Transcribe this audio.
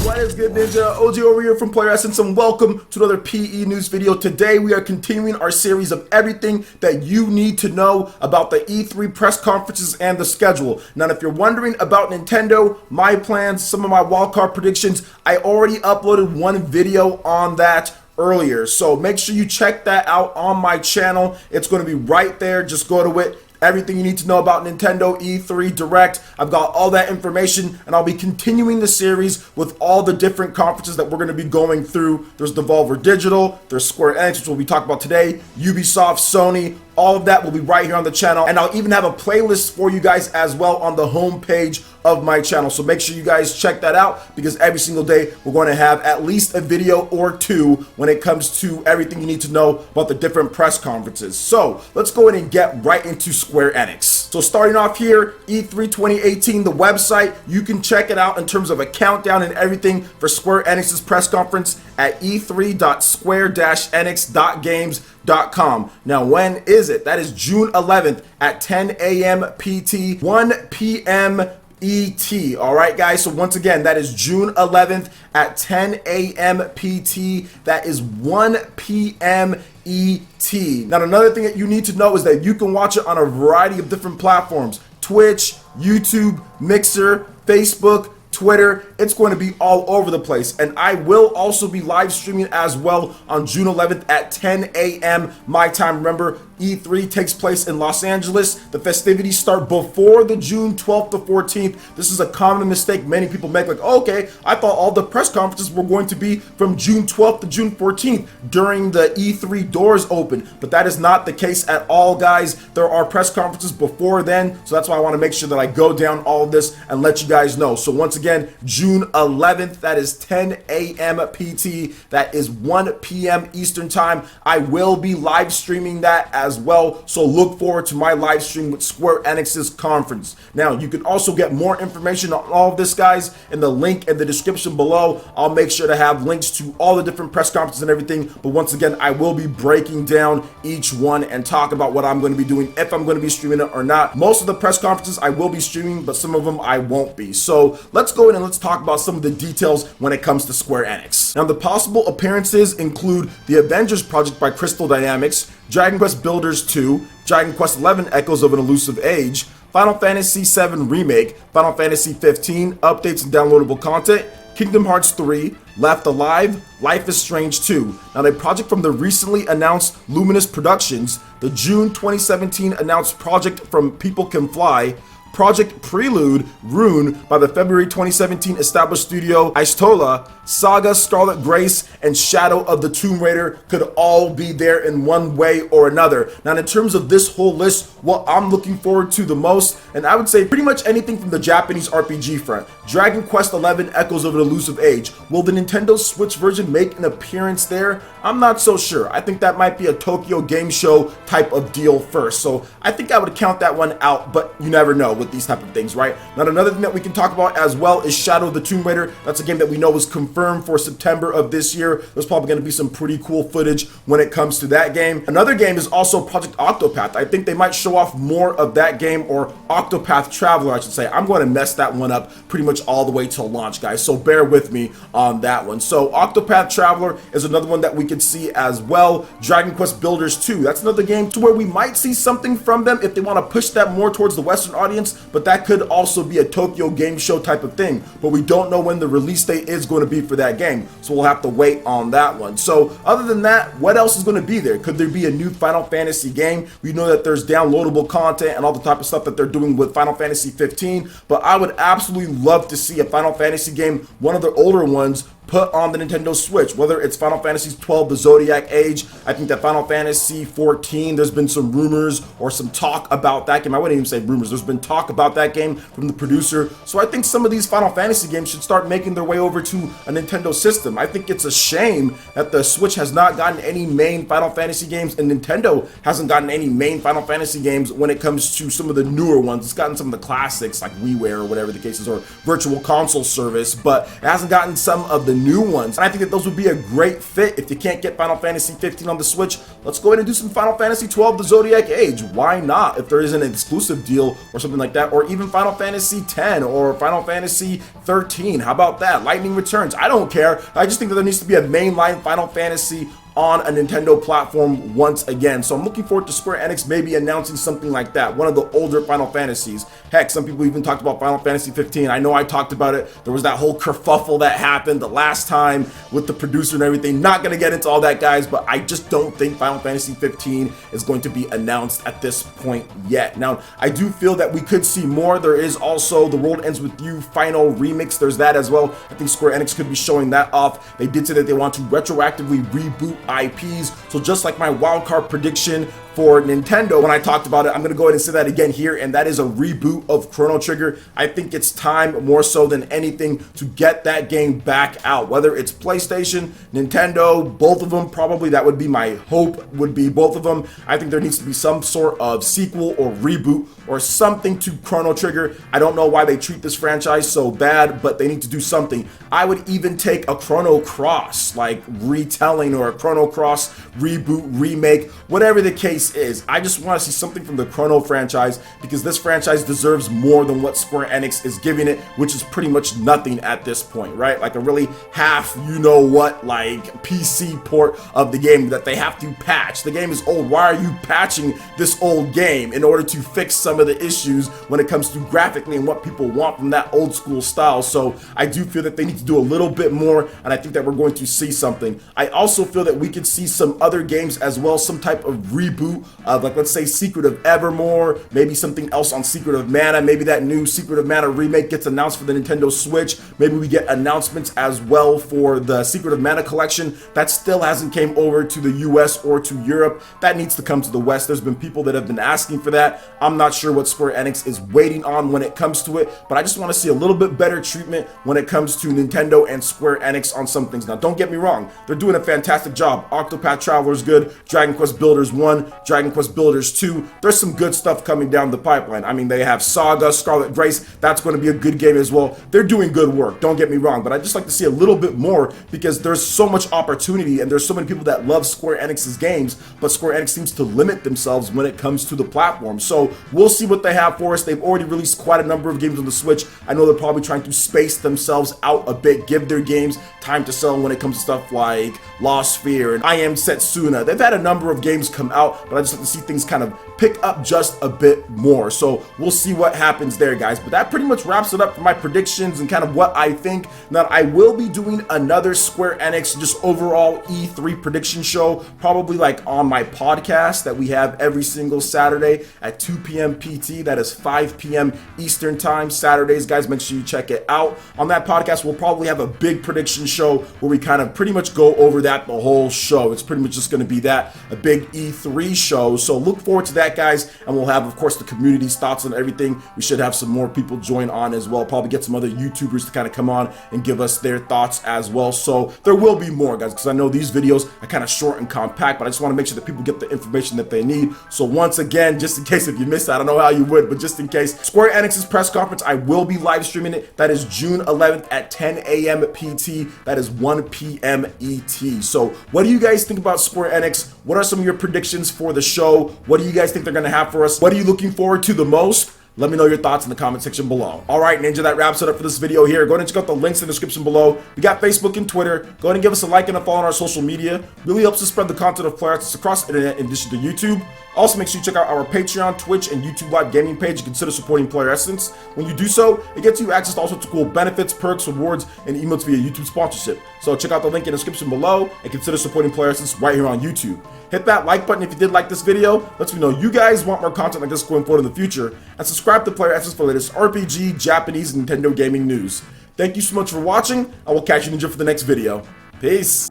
What is good, Ninja? OG over here from Player Essence, and welcome to another PE news video. Today we are continuing our series of everything that you need to know about the E3 press conferences and the schedule. Now, if you're wondering about Nintendo, my plans, some of my wildcard predictions, I already uploaded one video on that earlier, so make sure you check that out on my channel. It's going to be right there. Just go to it. Everything you need to know about Nintendo E3 Direct. I've got all that information, and I'll be continuing the series with all the different conferences that we're going to be going through. There's Devolver Digital, there's Square Enix, which we'll be talking about today, Ubisoft, Sony. All of that will be right here on the channel, and I'll even have a playlist for you guys as well on the home page of my channel. So make sure you guys check that out, because every single day we're going to have at least a video or two when it comes to everything you need to know about the different press conferences. So let's go ahead and get right into Square Enix. So starting off here, E3 2018, the website, you can check it out in terms of a countdown and everything for Square Enix's press conference at e3.square-enix.games.com. Now, when is it? That is June 11th at 10 a.m. PT, 1 p.m. ET. All right, guys. So once again, that is June 11th at 10 a.m. PT. That is 1 p.m. ET. Now, another thing that you need to know is that you can watch it on a variety of different platforms: Twitch, YouTube, Mixer, Facebook, Twitter. It's going to be all over the place, and I will also be live streaming as well on June 11th at 10 a.m. my time. Remember, E3 takes place in Los Angeles. The festivities start before the June 12th to 14th. This is a common mistake many people make, like, oh, okay, I thought all the press conferences were going to be from June 12th to June 14th during the E3 doors open, but that is not the case at all, guys. There are press conferences before then, so that's why I want to make sure that I go down all of this and let you guys know. So once again, June 11th, that is 10 a.m. PT, that is 1 p.m. Eastern time. I will be live streaming that as well, so look forward to my live stream with Square Enix's conference. Now, you can also get more information on all of this, guys, in the link in the description below. I'll make sure to have links to all the different press conferences and everything, but once again, I will be breaking down each one and talk about what I'm going to be doing, if I'm going to be streaming it or not. Most of the press conferences I will be streaming, but some of them I won't be. So let's go in and let's talk about some of the details when it comes to Square Enix. Now, the possible appearances include the Avengers project by Crystal Dynamics, Dragon Quest Builders 2, Dragon Quest XI Echoes of an Elusive Age, Final Fantasy VII Remake, Final Fantasy 15 updates and downloadable content, Kingdom Hearts 3, Left Alive, Life is Strange 2. Now, a project from the recently announced Luminous Productions, the June 2017 announced project from People Can Fly, Project Prelude Rune by the February 2017 established studio Istola, Saga, Scarlet Grace, and Shadow of the Tomb Raider could all be there in one way or another. Now, in terms of this whole list, what I'm looking forward to the most, and I would say pretty much anything from the Japanese RPG front. Dragon Quest XI Echoes of an Elusive Age. Will the Nintendo Switch version make an appearance there? I'm not so sure. I think that might be a Tokyo Game Show type of deal first, so I think I would count that one out, but you never know with these type of things, right? Now, another thing that we can talk about as well is Shadow of the Tomb Raider. That's a game that we know was confirmed for September of this year. There's probably going to be some pretty cool footage when it comes to that game. Another game is also Project Octopath. I think they might show off more of that game, or Octopath Traveler, I should say. I'm going to mess that one up pretty much all the way till launch, guys, so bear with me on that one. So Octopath Traveler is another one that we could see as well. Dragon Quest Builders 2, that's another game to where we might see something from them if they want to push that more towards the Western audience, but that could also be a Tokyo Game Show type of thing, but we don't know when the release date is going to be for that game, so we'll have to wait on that one. So other than that, what else is going to be there? Could there be a new Final Fantasy game? We know that there's downloadable content and all the type of stuff that they're doing with Final Fantasy 15, but I would absolutely love to see a Final Fantasy game, one of the older ones, put on the Nintendo Switch, whether it's Final Fantasy 12, the Zodiac Age. I think that Final Fantasy 14, there's been some rumors or some talk about that game. I wouldn't even say rumors, there's been talk about that game from the producer. So I think some of these Final Fantasy games should start making their way over to a Nintendo system. I think it's a shame that the Switch has not gotten any main Final Fantasy games, and Nintendo hasn't gotten any main Final Fantasy games when it comes to some of the newer ones. It's gotten some of the classics like WiiWare or whatever the case is, or Virtual Console Service, but it hasn't gotten some of the new ones. And I think that those would be a great fit. If you can't get Final Fantasy 15 on the Switch, let's go ahead and do some Final Fantasy 12, the Zodiac Age. Why not? If there is an exclusive deal or something like that, or even Final Fantasy 10 or Final Fantasy 13. How about that? Lightning Returns. I don't care. I just think that there needs to be a mainline Final Fantasy on a Nintendo platform once again. So I'm looking forward to Square Enix maybe announcing something like that, one of the older Final Fantasies. Heck, some people even talked about Final Fantasy 15. I know I talked about it. There was that whole kerfuffle that happened the last time with the producer and everything. Not going to get into all that, guys, but I just don't think Final Fantasy 15 is going to be announced at this point yet. Now, I do feel that we could see more. There is also The World Ends With You final remix. There's that as well. I think Square Enix could be showing that off. They did say that they want to retroactively reboot IPs. So just like my wildcard prediction for Nintendo when I talked about it, I'm going to go ahead and say that again here, and that is a reboot of Chrono Trigger. I think it's time, more so than anything, to get that game back out, whether it's PlayStation, Nintendo, both of them. Probably that would be my hope, would be both of them. I think there needs to be some sort of sequel or reboot or something to Chrono Trigger. I don't know why they treat this franchise so bad, but they need to do something. I would even take a Chrono Cross like retelling, or a Chrono Cross reboot, remake, whatever the case is. I just want to see something from the Chrono franchise, because this franchise deserves more than what Square Enix is giving it, which is pretty much nothing at this point, right? Like a really half, you know what, like PC port of the game that they have to patch. The game is old. Why are you patching this old game in order to fix some of the issues when it comes to graphically and what people want from that old school style? So I do feel that they need to do a little bit more, and I think that we're going to see something. I also feel that we could see some other games as well, some type of reboot of, like, let's say Secret of Evermore, maybe something else on Secret of Mana. Maybe that new Secret of Mana remake gets announced for the Nintendo Switch. Maybe we get announcements as well for the Secret of Mana collection that still hasn't came over to the US or to Europe. That needs to come to the West. There's been people that have been asking for that. I'm not sure what Square Enix is waiting on when it comes to it, but I just want to see a little bit better treatment when it comes to Nintendo and Square Enix on some things. Now, don't get me wrong, they're doing a fantastic job. Octopath Traveler is good, Dragon Quest Builders 1, Dragon Quest Builders 2, there's some good stuff coming down the pipeline. I mean, they have Saga, Scarlet Grace, that's going to be a good game as well. They're doing good work, don't get me wrong, but I just like to see a little bit more, because there's so much opportunity and there's so many people that love Square Enix's games, but Square Enix seems to limit themselves when it comes to the platform. So we'll see what they have for us. They've already released quite a number of games on the Switch. I know they're probably trying to space themselves out a bit, give their games time to sell when it comes to stuff like Lost Sphere and I Am Setsuna. They've had a number of games come out, but I just like to see things kind of pick up just a bit more. So we'll see what happens there, guys. But that pretty much wraps it up for my predictions and kind of what I think. Now, I will be doing another Square Enix just overall E3 prediction show, probably like on my podcast that we have every single Saturday at 2 p.m. PT. That is 5 p.m. Eastern time, Saturdays, guys. Make sure you check it out. On that podcast, we'll probably have a big prediction show where we kind of pretty much go over that the whole show. It's pretty much just going to be that, a big E3 show. So look forward to that, guys. And we'll have, of course, the community's thoughts on everything. We should have some more people join on as well. Probably get some other YouTubers to kind of come on and give us their thoughts as well. So there will be more, guys, because I know these videos are kind of short and compact, but I just want to make sure that people get the information that they need. So once again, just in case if you missed, I don't know how you would, but just in case, Square Enix's press conference, I will be live streaming it. That is June 11th at 10 a.m. PT. That is 1 p.m. ET. So what do you guys think about Square Enix? What are some of your predictions for the show? What do you guys think they're going to have for us? What are you looking forward to the most? Let me know your thoughts in the comment section below. All right, Ninja, that wraps it up for this video here. Go ahead and check out the links in the description below. We got Facebook and Twitter. Go ahead and give us a like and a follow on our social media. Really helps us spread the content of Player Essence across the internet in addition to YouTube. Also, make sure you check out our Patreon, Twitch, and YouTube Live gaming page and consider supporting Player Essence. When you do so, it gets you access to all sorts of cool benefits, perks, rewards, and emotes via YouTube sponsorship. So check out the link in the description below and consider supporting Player Essence right here on YouTube. Hit that like button if you did like this video. Lets me know you guys want more content like this going forward in the future. And subscribe to Player Essence for the latest RPG, Japanese, and Nintendo gaming news. Thank you so much for watching. I will catch you, Ninja, for the next video. Peace.